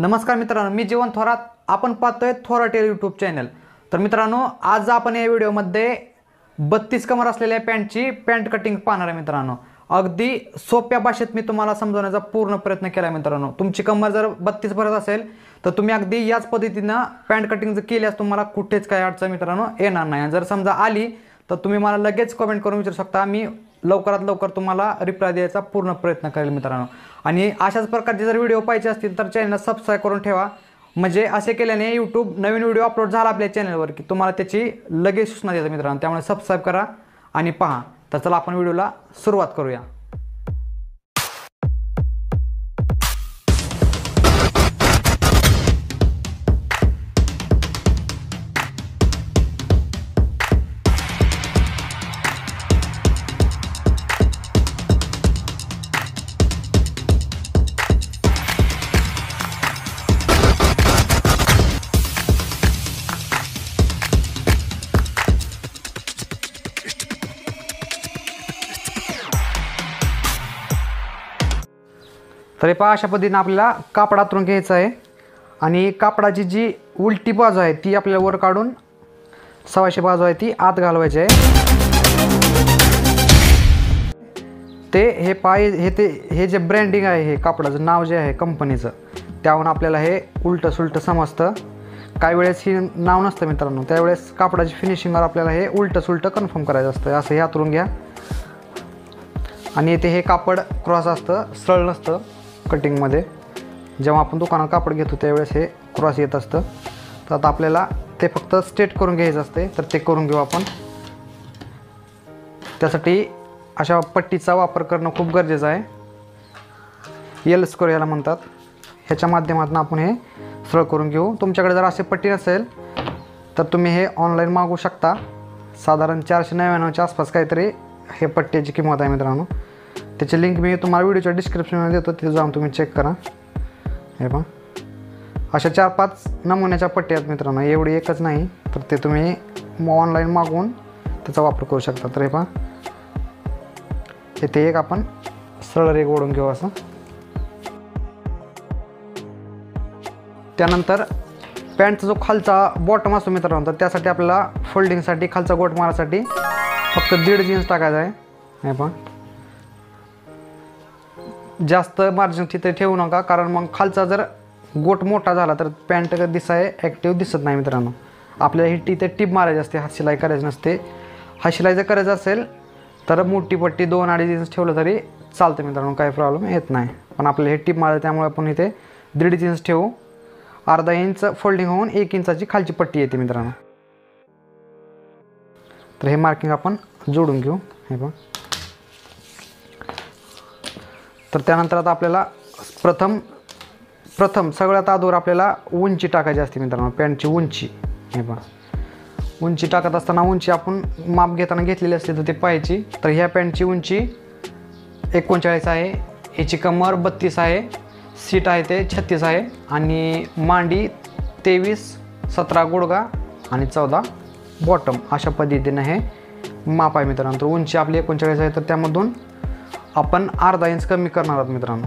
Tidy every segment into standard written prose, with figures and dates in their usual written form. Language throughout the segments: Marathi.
नमस्कार मित्रांनो, मी जीवन थोरात. आपण पाहतोय थोरात यूट्यूब चॅनल. तर मित्रांनो, आज आपण या व्हिडिओमध्ये 32 कमर असलेल्या पॅन्टची पॅन्ट कटिंग पाहणार आहे. मित्रांनो, अगदी सोप्या भाषेत मी तुम्हाला समजवण्याचा पूर्ण प्रयत्न केला. मित्रांनो, तुमची कमर जर 32 भरत असेल तर तुम्ही अगदी याच पद्धतीनं पॅन्ट कटिंग जर केल्यास तुम्हाला कुठेच काही अडचण मित्रांनो येणार नाही. जर समजा आली तर तुम्ही मला लगेच कमेंट करून विचारू शकता. मी लवकरात लवकर तुम्हाला रिप्लाय द्यायचा पूर्ण प्रयत्न करेल मित्रांनो. आणि अशाच प्रकारचे जर व्हिडिओ पाहिजे असतील तर चॅनल सबस्क्राईब करून ठेवा. म्हणजे असे केल्याने यूट्यूब नवीन व्हिडिओ अपलोड झाला आपल्या चॅनलवर की तुम्हाला त्याची लगेच सूचना देते मित्रांनो. त्यामुळे सबस्क्राईब करा आणि पहा. तर चला आपण व्हिडिओला सुरुवात करूया. तर हे पहा, अशा पद्धतीने आपल्याला कापड आतरून घ्यायचं आहे आणि कापडाची जी उलटी बाजू आहे ती आपल्याला वर काढून सव्वाशे बाजू आहे ती आत घालवायची आहे. हे पाय हे जे ब्रँडिंग आहे, हे कापडाचं नाव जे आहे कंपनीचं, त्यावरून आपल्याला हे उलटं सुलटं समजतं. काही वेळेस हे नाव नसतं मित्रांनो, त्यावेळेस कापडाची फिनिशिंगवर आपल्याला हे उलटं सुलटं कन्फर्म करायचं असतं. असं हे आतरून घ्या. आणि इथे हे कापड क्रॉस असतं, सरळ नसतं. कटिंगमध्ये जेव्हा आपण दुकानात कापड घेतो त्यावेळेस हे क्रॉस येत असतं. तर आता आपल्याला ते फक्त स्ट्रेट करून घ्यायचं असते. तर ते करून घेऊ आपण. त्यासाठी अशा पट्टीचा वापर करणं खूप गरजेचं आहे. एल स्क्वेअर याला म्हणतात. ह्याच्या माध्यमातून आपण हे सरळ करून घेऊ. तुमच्याकडे जर असे पट्टी नसेल तर तुम्ही हे ऑनलाईन मागवू शकता. साधारण 499च्या आसपास काहीतरी हे पट्ट्याची किंमत आहे मित्रांनो. त्याची लिंक मी तुम्हाला व्हिडिओच्या डिस्क्रिप्शनमध्ये देतो, तिथे जाऊन तुम्ही चेक करा. हे पहा, अशा 4-5 नमुन्याच्या पट्ट्या आहेत मित्रांनो, एवढी एकच नाही. तर ते तुम्ही ऑनलाईन मागवून त्याचा वापर करू शकता. तर हे पहा, इथे एक आपण सरळ रेघ ओढून घेऊ असं. त्यानंतर पॅन्टचा जो खालचा बॉटम असतो मित्रांनो, तर त्यासाठी आपल्याला फोल्डिंगसाठी खालचा गोट मारासाठी फक्त 1.5 जीन्स टाकायचा आहे. हे पहा, जास्त मार्जिन तिथे ठेवू नका, कारण मग खालचा जर गोट मोठा झाला तर पॅन्ट ॲक्टिव्ह दिसत नाही मित्रांनो. आपल्याला ही तिथे टिप मारायची असते, हात शिलाई करायची नसते. हा शिलाई जर करायचं असेल तर मोठी पट्टी 2-2.5 इंच ठेवलं तरी चालतं मित्रांनो, काही प्रॉब्लेम येत नाही. पण आपल्याला हे टिप मारायचं, त्यामुळे आपण इथे 1.5 इंच ठेवू. अर्धा इंच फोल्डिंग होऊन 1 इंचाची खालची पट्टी येते मित्रांनो. तर हे मार्किंग आपण जोडून घेऊ. हे पहा. तर त्यानंतर आता आपल्याला प्रथम सगळ्यात अगोदर आपल्याला उंची टाकायची असते मित्रांनो, पॅन्टची उंची. हे पहा, उंची टाकत असताना उंची आपण माप घेताना घेतलेली असते तर ते पाहायची. तर ह्या पॅन्टची उंची 39 आहे, याची कमर 32 आहे, सीट आहे ते 36 आहे आणि मांडी 23, 17 गुडघा आणि 14 बॉटम. अशा पद्धतीने हे माप आहे मित्रांनो. तर उंची आपली 39 आहे, तर त्यामधून आपण अर्धा इंच कमी करणार आहोत मित्रांनो.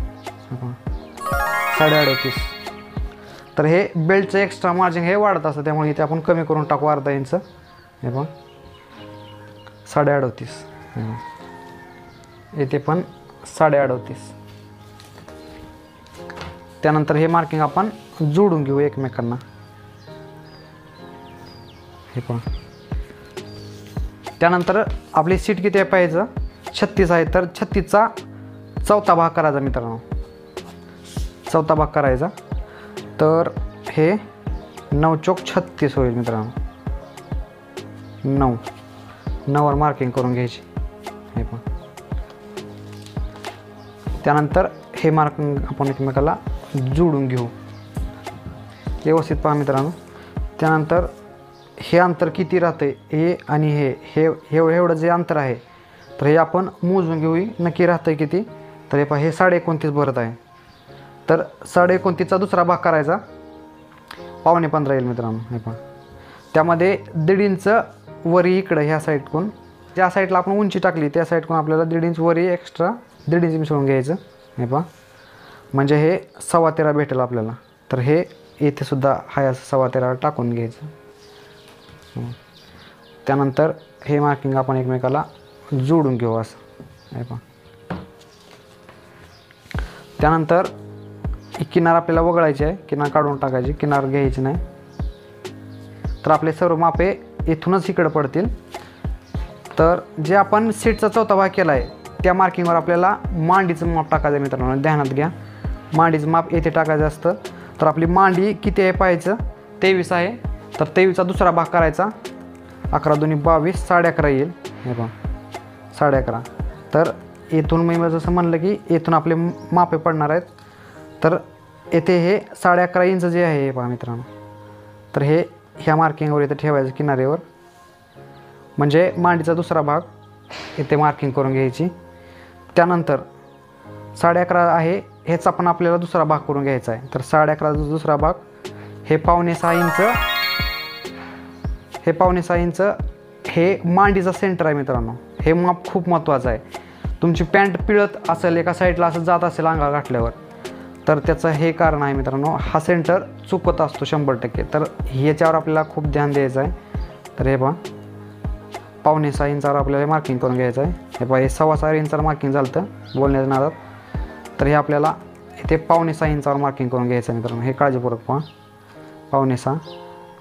38.5. तर हे बेल्टचं एक्स्ट्रा मार्जिन हे वाढत असतं, त्यामुळे इथे आपण कमी करून टाकू अर्धा इंच. हे पहा, 38.5. इथे पण 38.5. त्यानंतर हे मार्किंग आपण जोडून घेऊ एकमेकांना. हे पहा, त्यानंतर आपली सीट किती आहे पाहिजे, 36 आहे, तर 36चा 4था भाग करायचा मित्रांनो. 4था भाग करायचा, तर हे 9 चौक 36 होईल मित्रांनो. 9वर मार्किंग करून घ्यायची. हे पहा, त्यानंतर हे मार्किंग आपण एकमेकाला जोडून घेऊ व्यवस्थित. पहा मित्रांनो, त्यानंतर हे अंतर किती राहते हे आणि हे एवढं जे अंतर आहे तर हे आपण मोजून घेऊ नक्की राहतं किती. तर हे पहा, हे 29.5 भरत आहे, तर 29.5चा दुसरा भाग करायचा, 15.25 येईल मित्रांनो. हे पहा, त्यामध्ये 1.5 इंच वरी इकडं ह्या साईडकडून ज्या साईडला आपण उंची टाकली त्या साईडकडून आपल्याला 1.5 इंच वरी एक्स्ट्रा 1.5 इंच मिसळून घ्यायचं. हे पहा, म्हणजे हे 13.25 भेटेल आपल्याला. तर हे इथे सुद्धा हाय असं 13.25 टाकून घ्यायचं. त्यानंतर हे मार्किंग आपण एकमेकाला जोडून घेऊ असं हे पहा. त्यानंतर ही किनार आपल्याला वगळायची आहे, किनार काढून टाकायची, किनार घ्यायची नाही. तर आपले सर्व मापे इथूनच इकडे पडतील. तर जे आपण सीटचा चौथा भाग केला आहे त्या मार्किंगवर आपल्याला मांडीचं माप टाकायचं आहे मित्रांनो. ध्यानात घ्या, मांडीचं माप येथे टाकायचं असतं. तर आपली मांडी किती आहे पाहायचं, 23 आहे. तर 23चा दुसरा भाग करायचा, 11 दूनी 22, 11.5 येईल हे पहा 11.5. तर येथून मी जसं म्हणलं की येथून आपले मापे पडणार आहेत. तर येथे हे 11.5 इंच जे आहे हे पहा मित्रांनो. तर हे ह्या मार्किंगवर इथे ठेवायचं किनारेवर, म्हणजे मांडीचा दुसरा भाग इथे मार्किंग करून घ्यायची. त्यानंतर 11.5 आहे हेच आपण आपल्याला दुसरा भाग करून घ्यायचा आहे. तर 11.5चा दुसरा भाग हे 5.6 इंच, हे 5.6 इंच हे मांडीचा सेंटर आहे मित्रांनो. हे माप खूप महत्त्वाचं आहे. तुमची पॅन्ट पिळत असेल, एका साईडला असं जात असेल अंगावर घातल्यावर, तर त्याचं हे कारण आहे मित्रांनो, हा सेंटर चुकत असतो 100%. तर ह्याच्यावर आपल्याला खूप ध्यान द्यायचं आहे. तर हे पहा 5.6 इंचावर आपल्याला मार्किंग करून घ्यायचं आहे. हे पहा हे 4.25 इंचावर मार्किंग झालं होतं बोलण्याच्या नादात. तर हे आपल्याला इथे 5.6 इंचावर मार्किंग करून घ्यायचं आहे मित्रांनो. हे काळजीपूर्वक पहा 5.6.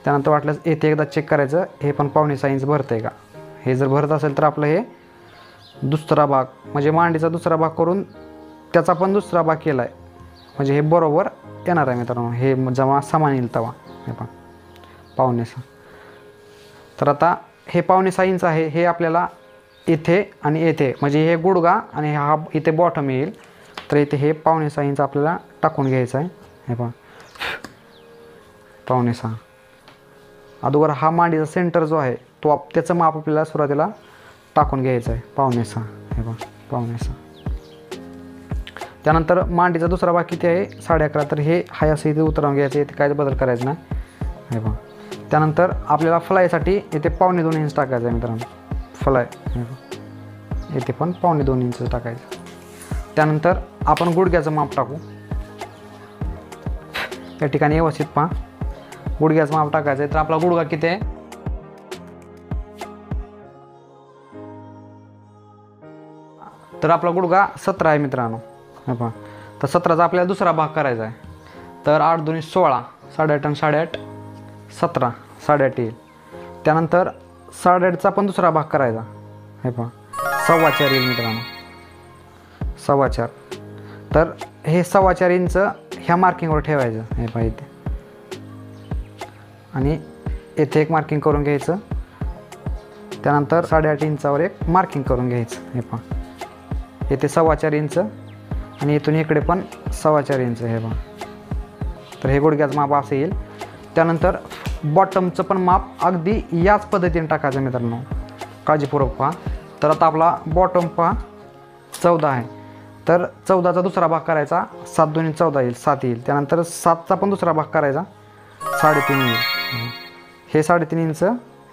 त्यानंतर वाटल्यास येथे एकदा चेक करायचं हे पण 5.6 इंच भरतं आहे का. हे जर भरत असेल तर आपलं हे दुसरा भाग म्हणजे मांडीचा दुसरा भाग करून त्याचा पण दुसरा भाग केला आहे, म्हणजे हे बरोबर येणार आहे मित्रांनो. हे जेव्हा समान येईल तेव्हा हे पहा 5.6. तर आता हे 5.6 इंच आहे हे आपल्याला इथे आणि येथे म्हणजे हे गुडघा आणि हा इथे बॉटम येईल. तर इथे हे 5.6 इंच आपल्याला टाकून घ्यायचं आहे. हे पहा 5.6. अगोदर हा मांडीचा सेंटर जो आहे तो त्याचं माप आपल्याला सुरुवातीला टाकून घ्यायचं आहे 5.6. हे पहा 5.6. त्यानंतर मांडीचा दुसरा भाग किती आहे 11.5. तर हे हाय असं इथे उतरवून घ्यायचं, इथे काय बदल करायचं नाही हे पहा. त्यानंतर आपल्याला फ्लायसाठी इथे 2.25 इंच टाकायचं आहे मित्रांनो. फ्लाय इथे पण 2.25 इंच टाकायचं. त्यानंतर आपण गुडघ्याचं माप टाकू. या ठिकाणी व्यवस्थित पहा गुडघ्याचं माप टाकायचं आहे. तर आपला गुडघा किती आहे, तर आपला गुडघा 17 आहे मित्रांनो. हे पहा तर 17चा आपल्याला दुसरा भाग करायचा आहे. तर 8 दूनी 16, 8.5 आणि 8.5 17, 8.5 येईल. त्यानंतर 8.5चा पण दुसरा भाग करायचा. हे पहा 4.25 येईल मित्रांनो 4.25. तर हे 4.25 इंच ह्या मार्किंगवर ठेवायचं. हे पहा इथे आणि येथे एक मार्किंग करून घ्यायचं. त्यानंतर 8.5 इंचावर एक मार्किंग करून घ्यायचं. हे पहा येथे 4.25 इंच आणि इथून इकडे पण 4.25 इंच. हे पहा तर हे गुडघ्याचं माप असं येईल. त्यानंतर बॉटमचं पण माप अगदी याच पद्धतीने टाकायचं मित्रांनो, काळजीपूर्वक पहा. तर आता आपला बॉटम पहा 14 आहे. तर 14चा दुसरा भाग करायचा, 7 दूनी 14 येईल 7 येईल. त्यानंतर 7चा पण दुसरा भाग करायचा 3.5 येईल. हे 3.5 इंच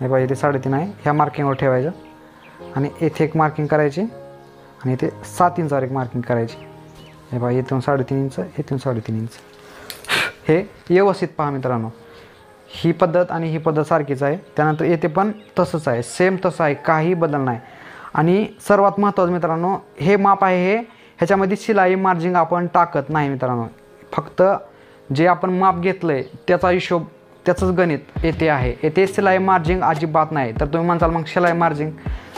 हे पहा इथे 3.5 आहे ह्या मार्किंगवर ठेवायचं आणि येथे एक मार्किंग करायची आणि इथे 7 इंचावर एक मार्किंग करायची. हे पहा इथून 3.5 इंच इथून 3.5 इंच. हे व्यवस्थित पहा मित्रांनो, ही पद्धत आणि ही पद्धत सारखीच आहे. त्यानंतर येथे पण तसंच आहे, सेम तसं आहे, काही बदल नाही. आणि सर्वात महत्त्वाचं मित्रांनो हे माप आहे हे ह्याच्यामध्ये शिलाई मार्जिंग आपण टाकत नाही मित्रांनो. फक्त जे आपण माप घेतलं आहे त्याचा हिशोब त्याचंच गणित येथे आहे. येथे शिलाई मार्जिंग अजिबात नाही. तर तुम्ही म्हणसाल मग शिलाई मार्जिंग,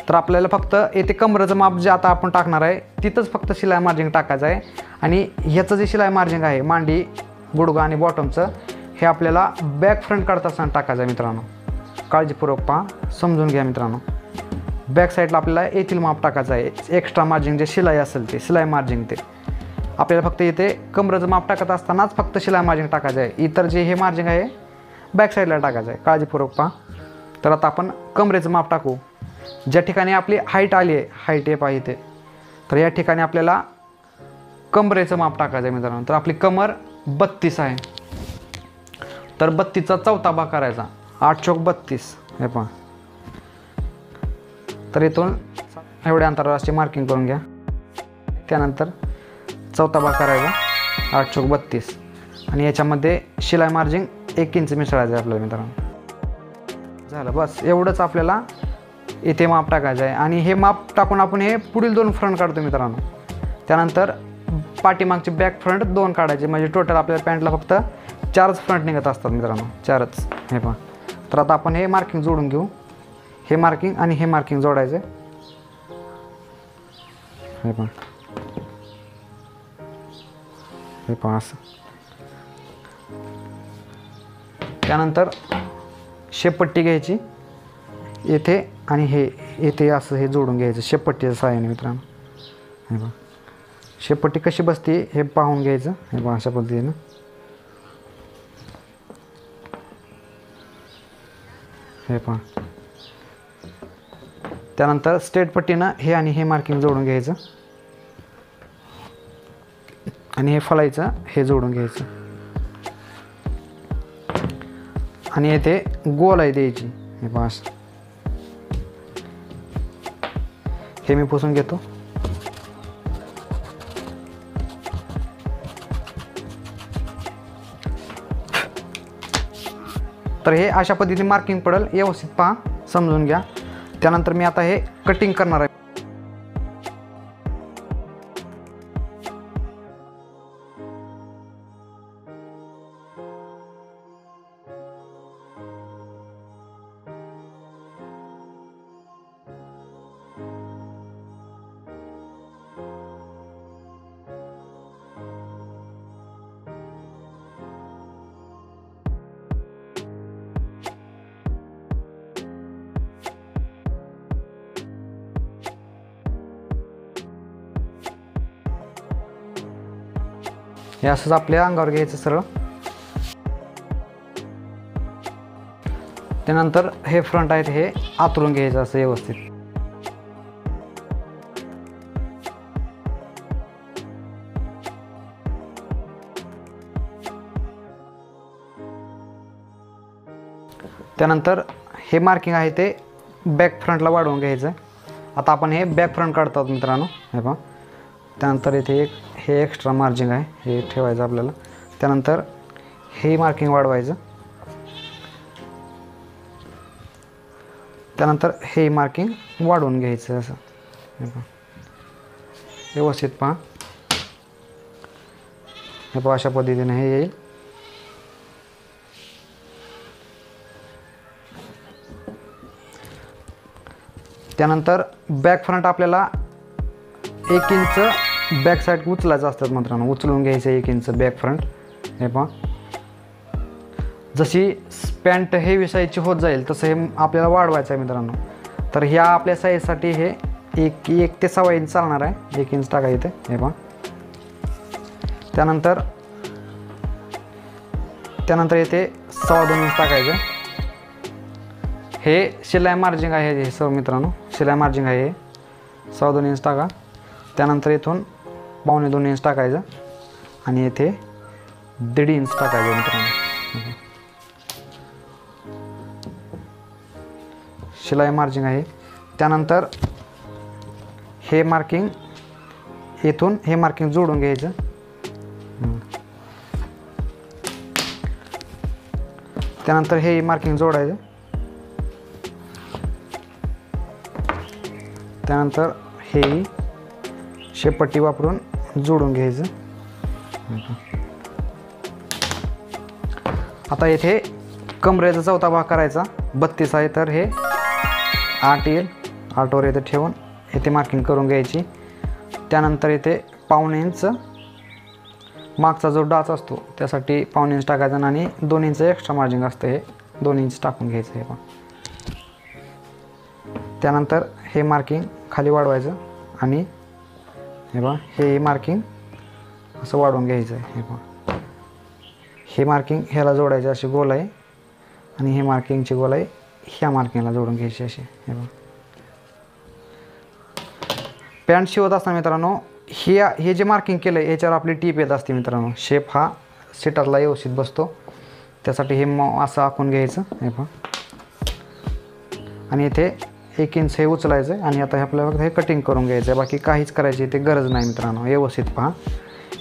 तर आपल्याला फक्त येथे कमरेचं माप जे आता आपण टाकणार आहे तिथंच फक्त शिलाई मार्जिंग टाकायचं आहे. आणि ह्याचं जे शिलाई मार्जिंग आहे मांडी गुडघा आणि बॉटमचं हे आपल्याला बॅक फ्रंट काढत असताना टाकायचं आहे मित्रांनो. काळजीपूर्वक पहा, समजून घ्या मित्रांनो. बॅक साईडला आपल्याला येथील माप टाकायचं आहे. एक्स्ट्रा मार्जिंग जे शिलाई असेल ते शिलाई मार्जिंग ते आपल्याला फक्त इथे कमरेचं माप टाकत असतानाच फक्त शिलाई मार्जिंग टाकायचं आहे. इतर जे हे मार्जिंग आहे बॅक साईडला टाकायचं आहे. काळजीपूर्वक पहा. तर आता आपण कमरेचं माप टाकू. ज्या ठिकाणी आपली हाईट आली आहे, हाईट आहे पहा इथे, तर या ठिकाणी आपल्याला कमरेचं माप टाकायचं आहे मित्रांनो. तर आपली कमर 32 आहे. तर 32चा चौथा भाग करायचा 8 चौक 32. हे पहा तर इथून एवढ्या अंतरावर अशी मार्किंग करून घ्या. त्यानंतर चौथा भाग करायचा 8 चौक 32. आणि याच्यामध्ये शिलाई मार्जिन 1 इंच मिसळायचं आहे आपल्याला मित्रांनो. झालं, बस एवढंच आपल्याला इथे माप टाकायचं आहे. आणि हे माप टाकून आपण हे पुढील 2 फ्रंट काढतो मित्रांनो. त्यानंतर पाठीमागचे बॅक फ्रंट 2 काढायचे, म्हणजे टोटल आपल्याला पॅन्टला फक्त 4च फ्रंट निघत असतात मित्रांनो, 4च. हे पहा. तर आता आपण हे मार्किंग जोडून घेऊ. हे मार्किंग आणि हे मार्किंग जोडायचे. हे पहा, हे पहा असं. त्यानंतर शेपपट्टी घ्यायची येथे आणि हे येथे असं हे जोडून घ्यायचं शेपपट्टीच्या सहाय्याने मित्रांनो. हे पहा, शेपपट्टी कशी बसते हे पाहून घ्यायचं. हे पहा अशा पद्धतीनं. हे पहा. त्यानंतर स्ट्रेट पट्टीनं हे आणि हे मार्किंग जोडून घ्यायचं आणि हे फळायचं हे जोडून घ्यायचं आणि येथे गोलाई द्यायची. हे पहा असं. हे मी पुसून घेतो. तर हे अशा पद्धतीने मार्किंग पडेल, व्यवस्थित पहा, समजून घ्या. त्यानंतर मी आता हे कटिंग करणार आहे. हे असंच आपल्या अंगावर घ्यायचं सरळ. त्यानंतर हे फ्रंट आहेत हे आतरून घ्यायचं असं व्यवस्थित. त्यानंतर हे मार्किंग आहे ते बॅक फ्रंटला वाढवून घ्यायचं. आता आपण हे बॅक फ्रंट काढतो मित्रांनो. हे पहा. त्यानंतर इथे हे एक्स्ट्रा मार्जिन आहे हे ठेवायचं आपल्याला. त्यानंतर हे मार्किंग वाढवायचं. त्यानंतर हे मार्किंग वाढवून घ्यायचं असं. हे पहा, व्यवस्थित पहा. हे पहा अशा पद्धतीने हे येईल. त्यानंतर बॅक फ्रंट आपल्याला 1 इंच बॅक साईड उचलायचं असतात मित्रांनो. उचलून घ्यायचं 1 इंच बॅक फ्रंट. हे पहा. जशी पॅन्ट हेवी साईजची होत जाईल तसं हे आपल्याला वाढवायचं आहे मित्रांनो. तर ह्या आपल्या साईजसाठी हे 1 ते 1.25 इंच चालणार आहे. 1 इंच टाकायचं इथे. हे पहा. त्यानंतर येथे 2.25 इंच टाकायचं. हे शिलाई मार्जिंग आहे हे सर्व मित्रांनो. शिलाई मार्जिंग आहे हे 2.25 इंच टाका. त्यानंतर इथून 2.25 इंच टाकायचं आणि येथे 1.5 इंच टाकायचं मित्रांनो. शिलाई मार्जिंग आहे. त्यानंतर हे मार्किंग इथून हे मार्किंग जोडून घ्यायचं. त्यानंतर हे मार्किंग जोडायचं. त्यानंतर हे शेपपट्टी वापरून जोडून घ्यायचं. आता येथे कमरेचा 4था भाग करायचा. 32 आहे तर हे 8 येईल. 8 वर येथे ठेवून येथे मार्किंग करून घ्यायची. त्यानंतर येथे 1.25 इंच मागचा जो डाच असतो त्यासाठी 1.25 इंच टाकायचा आणि 2 इंच एक्स्ट्रा मार्जिन असतं हे 2 इंच टाकून घ्यायचं. हे पण त्यानंतर हे मार्किंग खाली वाढवायचं आणि हे बघा हे मार्किंग असं वाढवून घ्यायचं आहे. हे बघा हे मार्किंग ह्याला जोडायचं अशी गोलाई आणि हे मार्किंगची गोलाई ह्या मार्किंगला जोडून घ्यायची अशी. हे बघा पॅन्ट शिवत असताना मित्रांनो हे जे मार्किंग केलं आहे याच्यावर आपली टीप येत असते मित्रांनो. शेप हा सिटारला व्यवस्थित बसतो त्यासाठी हे असं आखून घ्यायचं. हे पहा आणि इथे 1 इंच हे उचलायचं आहे आणि आता हे आपल्याला फक्त हे कटिंग करून घ्यायचं आहे. बाकी काहीच करायची इथे गरज नाही मित्रांनो. व्यवस्थित पहा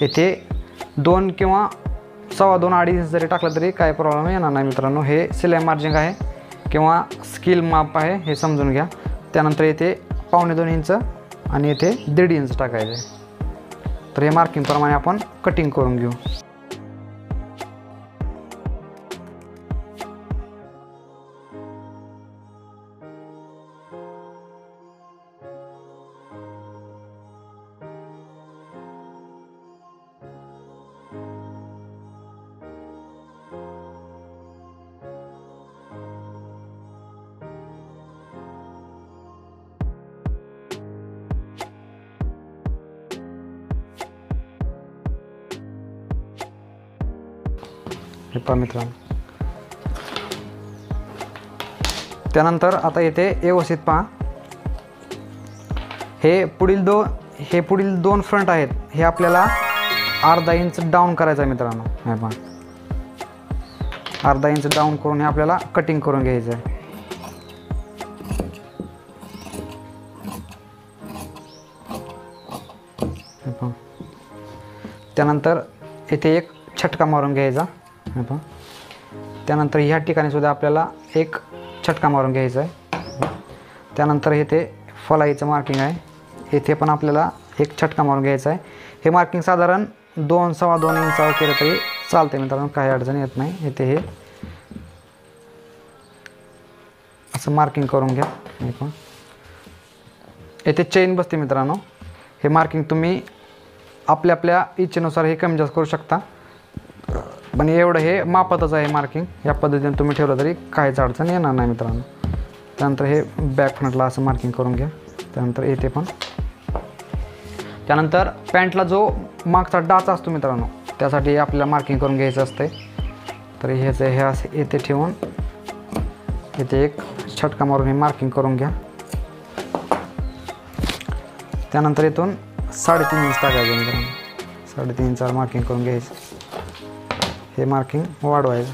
इथे 2 किंवा 2.25 इंच जरी टाकलं तरी काय प्रॉब्लेम येणार नाही मित्रांनो. हे सिलाई मार्जिंग आहे किंवा स्केल माप आहे हे समजून घ्या. त्यानंतर इथे 2.25 इंच आणि इथे 1.5 इंच टाकायचं आहे. तर हे मार्किंगप्रमाणे आपण कटिंग करून घेऊ. हे पहा मित्रांनो. त्यानंतर आता इथे व्यवस्थित पहा. हे पुढील दोन फ्रंट आहेत हे आपल्याला 1/2 इंच डाऊन करायचं आहे मित्रांनो. हे पहा 1/2 इंच डाऊन करून हे आपल्याला कटिंग करून घ्यायचं आहे. हे पहा. त्यानंतर इथे एक छटका मारून घ्यायचा. त्यानंतर ह्या ठिकाणी सुद्धा आपल्याला एक छटका मारून घ्यायचा आहे. त्यानंतर इथे फलाईचं मार्किंग आहे, इथे पण आपल्याला एक छटका मारून घ्यायचा आहे. हे मार्किंग साधारण 2-2.25 इंचावर केलं तरी चालते मित्रांनो, काही अडचण येत नाही. इथे हे असं मार्किंग करून घ्या. इथे चेन बसते मित्रांनो. हे मार्किंग तुम्ही आपल्या इच्छेनुसार हे कमी जास्त करू शकता, पण एवढं हे मापातच आहे मार्किंग. या पद्धतीने तुम्ही ठेवलं तरी काहीच अडचण येणार नाही मित्रांनो. त्यानंतर हे बॅक फ्रंटला असं मार्किंग करून घ्या. त्यानंतर येथे पण. त्यानंतर पॅन्टला जो मागचा डाच असतो मित्रांनो त्यासाठी आपल्याला मार्किंग करून घ्यायचं असते. तर हे असं येथे ठेवून इथे एक छटका मारून हे मार्किंग करून घ्या. त्यानंतर इथून 3.5 इंच टाकायचं मित्रांनो. 3.5 इंचावर मार्किंग करून घ्यायचं. हे मार्किंग वाढवायचं.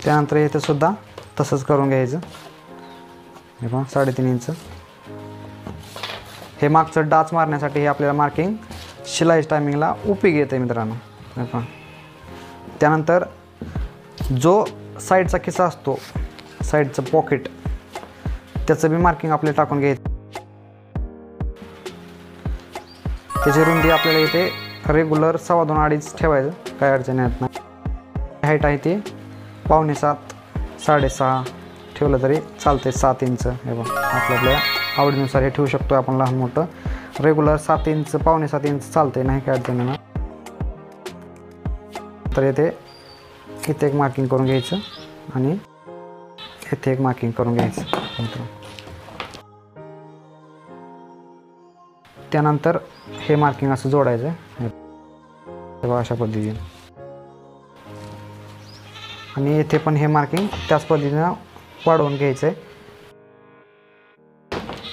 त्यानंतर इथे सुद्धा तसंच करून घ्यायचं. हे पहा 3.5 इंच. हे मागचं डाच मारण्यासाठी हे आपल्याला मार्किंग शिलाई टायमिंगला उपयोगी येते मित्रांनो. हे पहा. त्यानंतर जो साईडचा खिसा असतो, साईडचं पॉकेट, त्याचं बी मार्किंग आपल्याला टाकून घ्यायचं. त्याची रुंदी आपल्याला इथे रेग्युलर 2.25-2.5 ठेवायचं, काही अडचण येत नाही. हाईट आहे ती 6.25 6.5 ठेवलं तरी चालते. 7 इंच हे बघा आपल्या आवडीनुसार हे ठेवू शकतो आपण, लहान मोठं. रेग्युलर 7 इंच 6.25 इंच चालते, नाही काय अडचण येणार. तर इथे एक मार्किंग करून घ्यायचं आणि इथे एक मार्किंग करून घ्यायचं. त्यानंतर हे मार्किंग असं जोडायचं अशा पद्धतीने. आणि इथे पण हे मार्किंग त्याच पद्धतीनं वाढवून घ्यायचं आहे.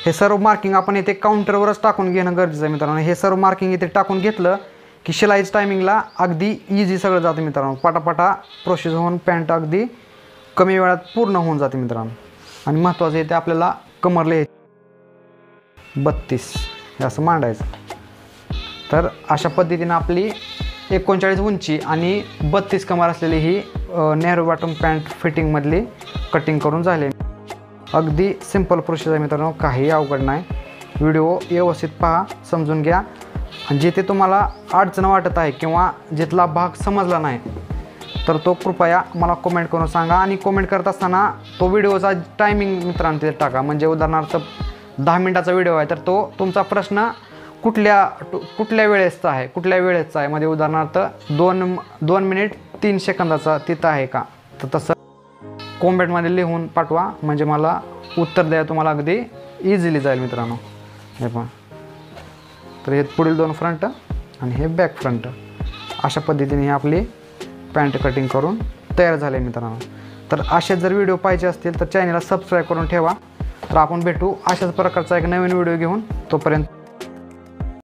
हे सर्व मार्किंग आपण इथे काउंटरवरच टाकून घेणं गरजेचं आहे मित्रांनो. हे सर्व मार्किंग इथे टाकून घेतलं की शिलाईच टायमिंगला अगदी इझी सगळं जातं मित्रांनो. पटापटा प्रोसेस होऊन पॅन्ट अगदी कमी वेळात पूर्ण होऊन जाते मित्रांनो. आणि महत्त्वाचं इथे आपल्याला कमरले 32 हे असं मांडायचं. तर अशा पद्धतीनं आपली 39 उंची आणि 32 कमर असलेली ही नेहरू बॉटम पॅन्ट फिटिंगमधली कटिंग करून झाली. अगदी सिंपल प्रोसेस आहे मित्रांनो, काही अवघड नाही. व्हिडिओ व्यवस्थित पहा, समजून घ्या. आणि जिथे तुम्हाला अडचण वाटत आहे किंवा जिथला भाग समजला नाही तर तो कृपया मला कमेंट करून सांगा. आणि कमेंट करत असताना तो व्हिडिओचा टायमिंग मित्रांनो तिथे टाका. म्हणजे उदाहरणार्थ 10 मिनिटाचा व्हिडिओ आहे तर तो तुमचा प्रश्न कुठल्या वेळेचा आहे म्हणजे उदाहरणार्थ 2 मिनिट 3 सेकंदाचा तिथं आहे का, तर तसं कॉमेंटमध्ये लिहून पाठवा. म्हणजे मला उत्तर द्यायला तुम्हाला अगदी इझिली जाईल मित्रांनो. हे पहा. तर हे पुढील 2 फ्रंट आणि हे बॅक फ्रंट अशा पद्धतीने आपली पॅन्ट कटिंग करून तयार झाले मित्रांनो. तर असेच जर व्हिडिओ पाहिजे असतील तर चॅनलला सबस्क्राईब करून ठेवा. तर आपण भेटू अशाच प्रकारचा एक नवीन व्हिडिओ घेऊन. तोपर्यंत